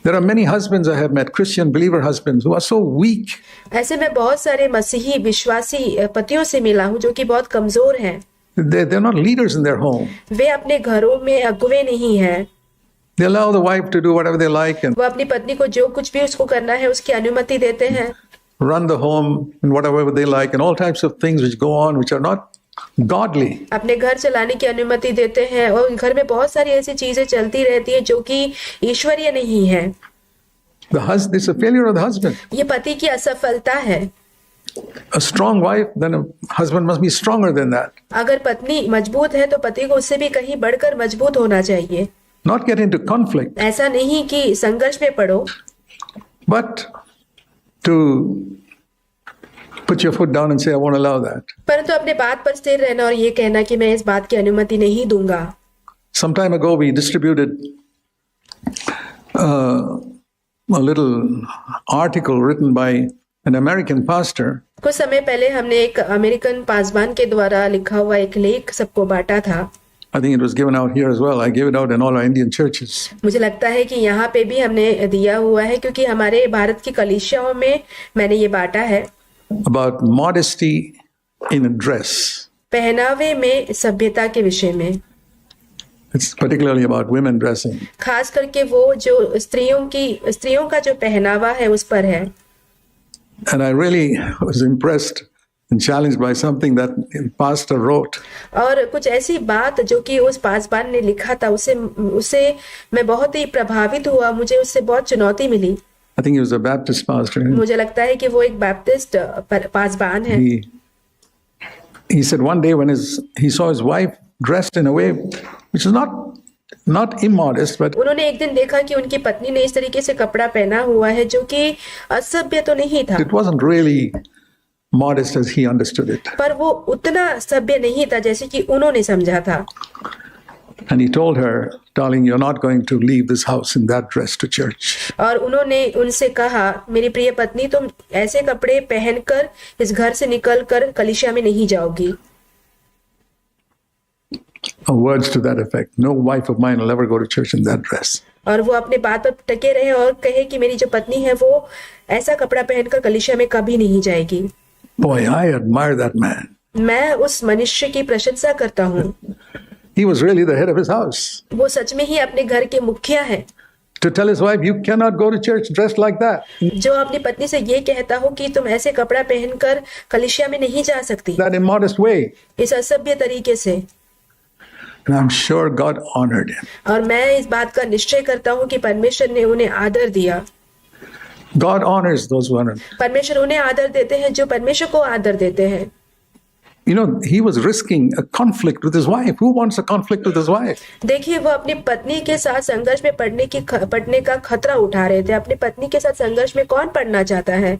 There are many husbands I have met, Christian believer husbands, who are so weak. ऐसे में बहुत सारे मसीही विश्वासी पतियों से मिला हूँ जो कि बहुत कमजोर हैं। They're not leaders in their home. वे अपने घरों में अगुवे नहीं हैं। They allow the wife to do whatever they like and वो अपनी पत्नी को जो कुछ भी उसको करना है उसकी अनुमति देते हैं। run the home in whatever they like and all types of things which go on which are not godly. अपने घर चलाने की अनुमति देते हैं और घर में बहुत सारी ऐसी चीजें चलती रहती है जो कि ईश्वरीय नहीं है। It's a failure of the husband. ये पति की असफलता है। A strong wife, then a husband must be stronger than that. अगर पत्नी मजबूत है तो पति को उससे भी कहीं बढ़कर मजबूत होना चाहिए। Not get into conflict. ऐसा नहीं कि संघर्ष में पड़ो, but to put your foot down and say, I won't allow that. परंतु अपने बात पर स्थिर रहना और ये कहना कि मैं इस बात की अनुमति नहीं दूंगा। Some time ago we distributed a little article written by an American pastor. कुछ समय पहले हमने एक अमेरिकन पासबान के द्वारा लिखा हुआ एक लेख सबको बांटा था। I think it was given out here as well. I gave it out in all our Indian churches. मुझे लगता है कि यहाँ पे भी हमने दिया हुआ है क्योंकि हमारे भारत की कलीसियाओं में मैंने ये बांटा है। About modesty in dress. पहनावे में सभ्यता के विषय में। It's particularly about women dressing. खास करके वो जो स्त्रियों का जो पहनावा है उस पर है। And I really was impressed and challenged by something that pastor wrote. और कुछ ऐसी बात जो कि उस पासबान ने लिखा था उससे मैं बहुत ही प्रभावित हुआ, मुझे उससे बहुत चुनौती मिली। I think he was a Baptist pastor. मुझे लगता है कि वो एक बैप्टिस्ट पासबान है। He said one day when he saw his wife dressed in a way which is not immodest, but उन्होंने एक दिन देखा कि उनकी पत्नी ने इस तरीके से कपड़ा पहना हुआ है जो कि असभ्य तो नहीं था। It wasn't really modest as he understood it. पर वो उतना सभ्य नहीं था जैसे कि उन्होंने समझा था। And he told her, darling, you're not going to leave this house in that dress to church. और उन्होंने उनसे कहा, मेरी प्रिय पत्नी, तुम ऐसे कपड़े पहनकर इस घर से निकलकर कलीसिया में नहीं जाओगी। Words to that effect. No wife of mine will ever go to church in that dress. और वो अपने बात पर टके रहे और कहे कि मेरी जो पत्नी है वो ऐसा कपड़ा पहनकर कलीसिया में कभी नहीं जाएगी। Boy, I admire that man. मैं उस मनुष्य की प्रशंसा करता हूँ। He was really the head of his house. वो सच में ही अपने घर के मुखिया है। To tell his wife, you cannot go to church dressed like that. जो अपनी पत्नी से ये कहता हो कि तुम ऐसे कपड़ा पहनकर कलीसिया में नहीं जा सकती। That immodest way. इस असभ्य तरीके से। And I'm sure God honored him. और मैं इस बात का निश्चय करता हूँ कि परमेश्वर ने उन्हें आदर दिया। God honors those who honor. परमेश्वर उन्हें आदर देते हैं जो परमेश्वर को आदर देते हैं। You know, he was risking a conflict with his wife. Who wants a conflict with his wife? देखिए, वो अपनी पत्नी के साथ संघर्ष में पड़ने का खतरा उठा रहे थे। अपनी पत्नी के साथ संघर्ष में कौन पड़ना चाहता है?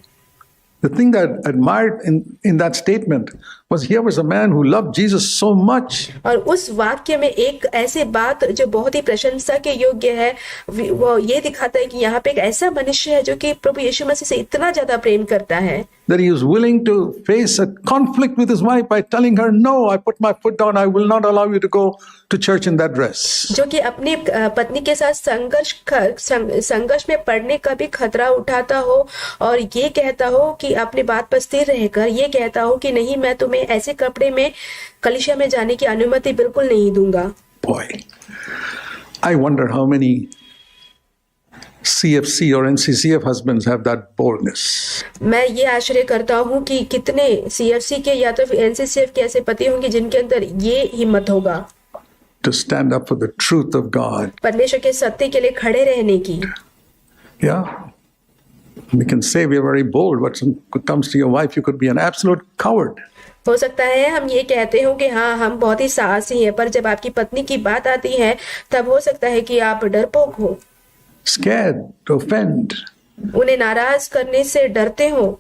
The thing that I admired in that statement was here was a man who loved Jesus so much. और उस वाक्य में एक ऐसी बात जो बहुत ही प्रशंसा के योग्य है, वो ये दिखाता है कि यहाँ पे एक ऐसा मनुष्य है जो कि प्रभु यीशु मसीह से इतना ज्यादा प्रेम करता है that he was willing to face a conflict with his wife by telling her, no, I put my foot down, I will not allow you to go to church in that dress. जो कि अपनी पत्नी के साथ संघर्ष में पड़ने का भी खतरा उठाता हो और ये कहता हो कि अपनी बात पर स्थिर रहकर ये कहता हो कि नहीं, मैं तुम्हें ऐसे कपड़े में कलीसिया में जाने की अनुमति बिल्कुल नहीं दूंगा। Boy, I wonder how many CFC or NCCF husbands have that boldness. मैं ये आश्चर्य करता हूँ कि कितने CFC के या तो NCCF के ऐसे पति होंगे जिनके अंदर ये हिम्मत होगा to stand up for the truth of God. परमेश्वर के सत्य के लिए खड़े रहने की। Yeah, we can say we are very bold, but when it comes to your wife, you could be an absolute coward. हो सकता है हम ये कहते हो कि हाँ, हम बहुत ही साहसी हैं, पर जब आपकी पत्नी की बात आती है तब हो सकता है कि आप डरपोक हो, scared to offend. उन्हें नाराज करने से डरते हो।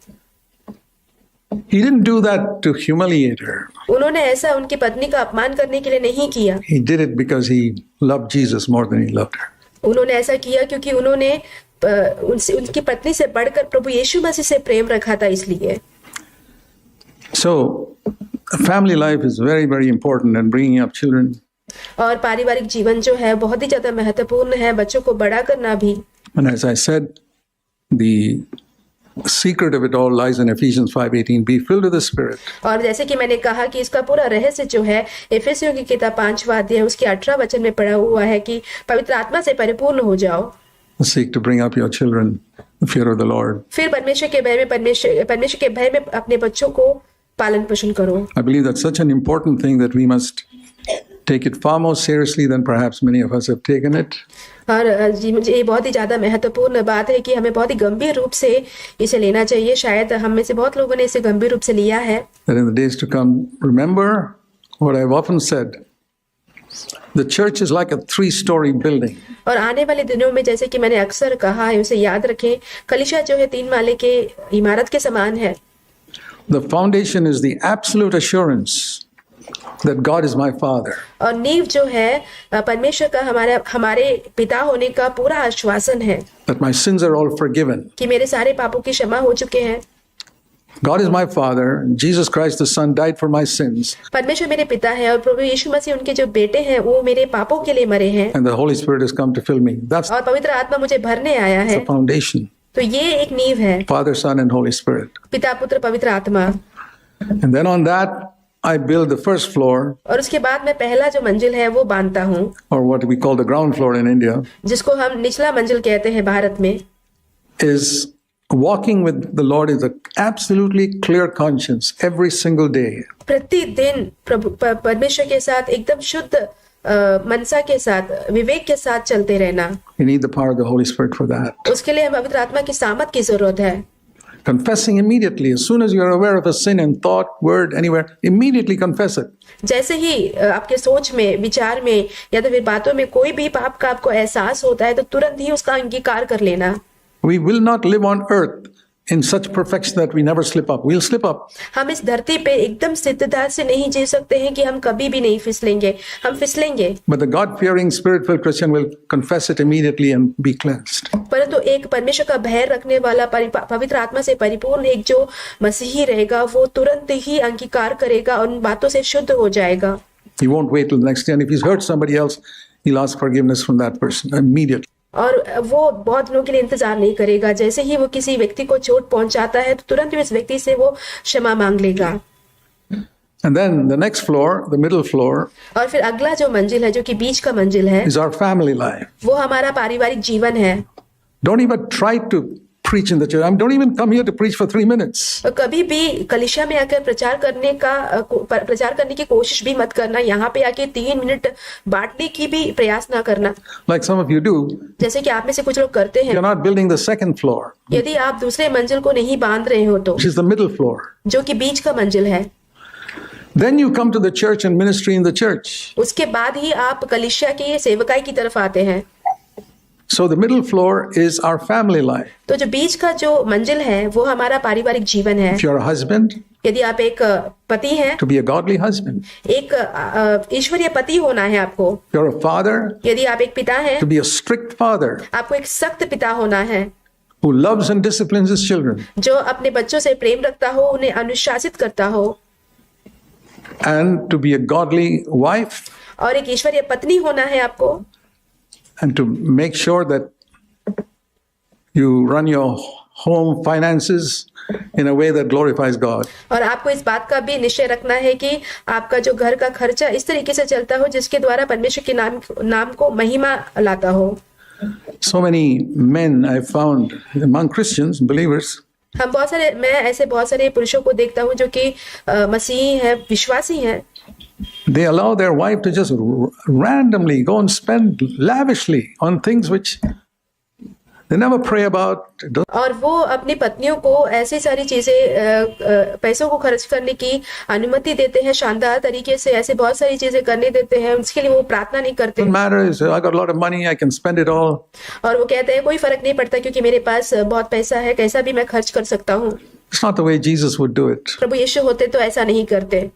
He didn't do that to humiliate her. उन्होंने ऐसा उनकी पत्नी का अपमान करने के लिए नहीं किया। He did it because he loved Jesus more than he loved her. उन्होंने ऐसा किया क्योंकि उन्होंने उनकी पत्नी से बढ़कर प्रभु यीशु मसीह से प्रेम रखा था, इसलिए। So, family life is very, very important in bringing up children. और पारिवारिक जीवन जो है बहुत ही ज्यादा महत्वपूर्ण है, बच्चों को बड़ा करना भी। And as I said, the secret of it all lies in Ephesians 5:18. Be filled with the Spirit. और जैसे कि मैंने कहा कि इसका पूरा रहस्य जो है इफिसियों की किताब 5वां अध्याय उसके 18 वचन में पढ़ा हुआ है कि पवित्र आत्मा से परिपूर्ण हो जाओ। Seek to bring up your children in the fear of the Lord. फिर परमेश्वर के भय में अपने बच्चों को पालन पोषण करो। I believe that's such an important thing that we must take it far more seriously than perhaps many of us have taken it. और जी मुझे ये बहुत ही ज्यादा महत्वपूर्ण बात है कि हमें बहुत ही गंभीर रूप से इसे लेना चाहिए। शायद हम में से बहुत लोगों ने इसे गंभीर रूप से लिया है। That in the days to come, remember what I've often said. The church is like a 3-story building. और आने वाले दिनों में जैसे कि मैंने अक्सर कहा है उसे याद रखें, कलीसिया जो है 3 माले के इमारत के समान है। The foundation is the absolute assurance that God is my Father. और नींव जो है परमेश्वर का हमारे पिता होने का पूरा आश्वासन है That my sins are all forgiven. कि मेरे सारे पापों की क्षमा हो चुके हैं। God is my Father. Jesus Christ the Son died for my sins. परमेश्वर मेरे पिता है और प्रभु यीशु मसीह उनके जो बेटे हैं वो मेरे पापों के लिए मरे हैं। And the Holy Spirit has come to fill me. That's और पवित्र आत्मा मुझे भरने आया है। the foundation. तो ये एक नींव है, Father, Son, and Holy Spirit. पिता पुत्र पवित्र आत्मा। And then on that, I build the first floor, और उसके बाद मैं पहला जो मंजिल है वो बांधता हूँ, or what we call the ground floor in India, जिसको हम निचला मंजिल कहते हैं भारत में। is walking with the Lord is an absolutely clear conscience every single day. प्रतिदिन परमेश्वर के साथ एकदम शुद्ध मनसा के साथ विवेक के साथ चलते रहना। You need the power of the Holy Spirit for that. उसके लिए पवित्र आत्मा की सामर्थ की जरूरत है। Confessing immediately, as soon as you are aware of a sin in thought, word, anywhere, immediately confess it. जैसे ही आपके सोच में, विचार में या तो फिर बातों में कोई भी पाप का आपको एहसास होता है तो तुरंत ही उसका अंगीकार कर लेना। We will not live on earth in such perfection that we never slip up. We'll slip up. हम इस धरती पे एकदम सिद्धता से नहीं जी सकते हैं कि हम कभी भी नहीं फिसलेंगे, हम फिसलेंगे। But the God-fearing, spirit-filled Christian will confess it immediately and be cleansed. परंतु एक परमेश्वर का भय रखने वाला पवित्र आत्मा से परिपूर्ण एक जो मसीही रहेगा वो तुरंत ही अंगीकार करेगा और उन बातों से शुद्ध हो जाएगा। He won't wait till the next day. And if he's hurt somebody else, he'll ask forgiveness from that person immediately. और वो बहुत दिनों के लिए इंतजार नहीं करेगा। जैसे ही वो किसी व्यक्ति को चोट पहुंचाता है तो तुरंत ही उस व्यक्ति से वो क्षमा मांग लेगा। And then the next floor, the middle floor, और फिर अगला जो मंजिल है जो कि बीच का मंजिल है is our family life. वो हमारा पारिवारिक जीवन है। Don't even try to preach in the church. Don't even come here to preach for 3 minutes. कभी भी कलीसिया में आकर प्रचार करने की कोशिश भी मत करना। यहाँ पे आके 3 मिनट बांटने की भी प्रयास ना करना, Like some of you do. जैसे कि आप में से कुछ लोग करते हैं। You're not building the second floor, यदि आप दूसरे मंजिल को नहीं बांध रहे हो तो, which is the middle floor. जो कि बीच का मंजिल है, Then you come to the church and ministry in the church. उसके बाद ही आप कलीसिया की सेवकाई की तरफ आते हैं। So the middle floor is our family life. तो जो बीच का जो मंजिल है वो हमारा पारिवारिक जीवन है। If you're a husband, यदि आप एक पति हैं, to be a godly husband. एक ईश्वरीय पति होना है आपको। If you're a father, यदि आप एक पिता हैं, to be a strict father आपको एक सख्त पिता होना है who loves and disciplines his children. जो अपने बच्चों से प्रेम रखता हो, उन्हें अनुशासित करता हो। And to be a godly wife, और एक ईश्वरीय पत्नी होना है आपको, and to make sure that you run your home finances in a way that glorifies God. और आपको इस बात का भी निश्चय रखना है कि आपका जो घर का खर्चा इस तरीके से चलता हो जिसके द्वारा परमेश्वर के नाम को महिमा लाता हो। So many men I found among Christians, believers, मैं ऐसे बहुत सारे पुरुषों को देखता हूँ जो कि मसीही हैं, विश्वासी हैं। they allow their wife to just randomly go and spend lavishly on things which they never pray about. और वो अपनी पत्नियों को ऐसी सारी चीजें पैसों को खर्च करने की अनुमति देते हैं, शानदार तरीके से ऐसे बहुत सारी चीजें करने देते हैं, उसके लिए वो प्रार्थना नहीं करते। Doesn't matter. I got a lot of money. I can spend it all. और वो कहते हैं कोई फर्क नहीं पड़ता क्योंकि मेरे पास बहुत पैसा है, कैसा भी मैं खर्च कर सकता हूँ। It's not the way Jesus would do it. प्रभु यीशु होते तो ऐसा नहीं करते।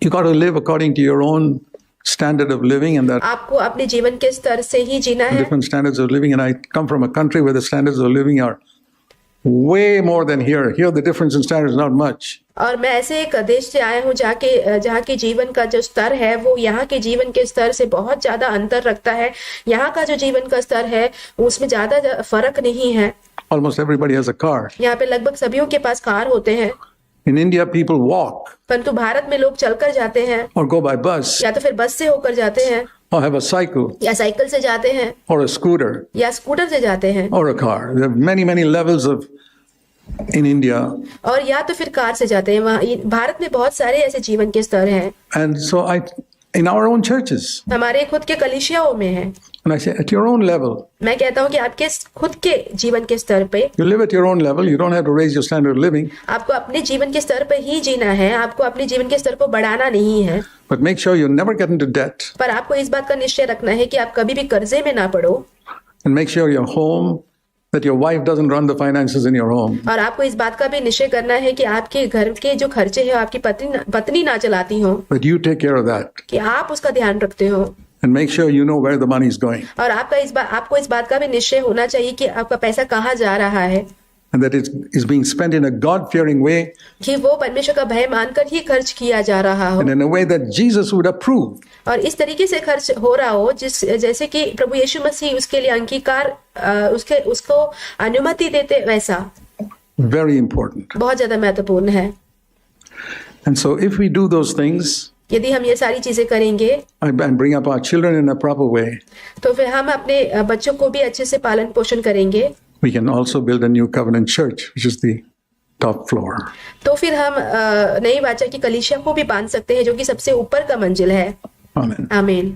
You got to live according to your own standard of living, and that आपको अपने जीवन के स्तर से ही जीना है। different standards of living. And I come from a country where the standards of living are way more than here. Here, the difference in standards is not much. और मैं ऐसे एक देश से आया हूँ जहाँ के जीवन का जो स्तर है वो यहाँ के जीवन के स्तर से बहुत ज्यादा अंतर रखता है। यहाँ का जो जीवन का स्तर है उसमें ज्यादा फर्क नहीं है। Almost everybody has a car. यहाँ पे लगभग सभी के पास कार होते हैं, In India, people walk परंतु भारत में लोग चलकर जाते हैं or go by bus या तो फिर बस से होकर जाते हैं or have a cycle या साइकिल से जाते हैं or a scooter या स्कूटर से जाते हैं or a car. There are many, many levels of in India. और या तो फिर कार से जाते हैं। वहाँ भारत में बहुत सारे ऐसे जीवन के स्तर हैं। And so in our own churches, हमारे खुद के कलीसियाओं में है। and I say at your own level, मैं कहता हूँ कि आपके खुद के जीवन के स्तर पे you live at your own level. You don't have to raise your standard of living, आपको अपने जीवन के स्तर पे ही जीना है, आपको अपने जीवन के स्तर को बढ़ाना नहीं है। but make sure you never get into debt, पर आपको इस बात का निश्चय रखना है कि आप कभी भी कर्जे में ना पड़ो, and make sure your home, that your wife doesn't run the finances in your home. और आपको इस बात का भी निश्चय करना है कि आपके घर के जो खर्चे हैं आपकी पत्नी ना चलाती हो, But you take care of that, कि आप उसका ध्यान रखते हो। and make sure you know where the money is going, और आपको इस बात का भी निश्चय होना चाहिए कि आपका पैसा कहाँ जा रहा है, and that it is being spent in a God-fearing way, कि वो परमेश्वर का भय मानकर ही खर्च किया जा रहा हो and in a way that Jesus would approve. और इस तरीके से खर्च हो रहा हो जैसे कि प्रभु यीशु मसीह उसके लिए अंगीकार उसको अनुमति देते, वैसा Very important. बहुत ज्यादा महत्वपूर्ण है। And so if we do those things यदि हम ये सारी चीजें करेंगे and bring up our children in a proper way, तो फिर हम अपने बच्चों को भी अच्छे से पालन पोषण करेंगे। we can also build a new covenant church, which is the top floor. तो फिर हम नई वाचा की कलीसिया को भी बांध सकते हैं जो कि सबसे ऊपर का मंजिल है। Amen. आमीन।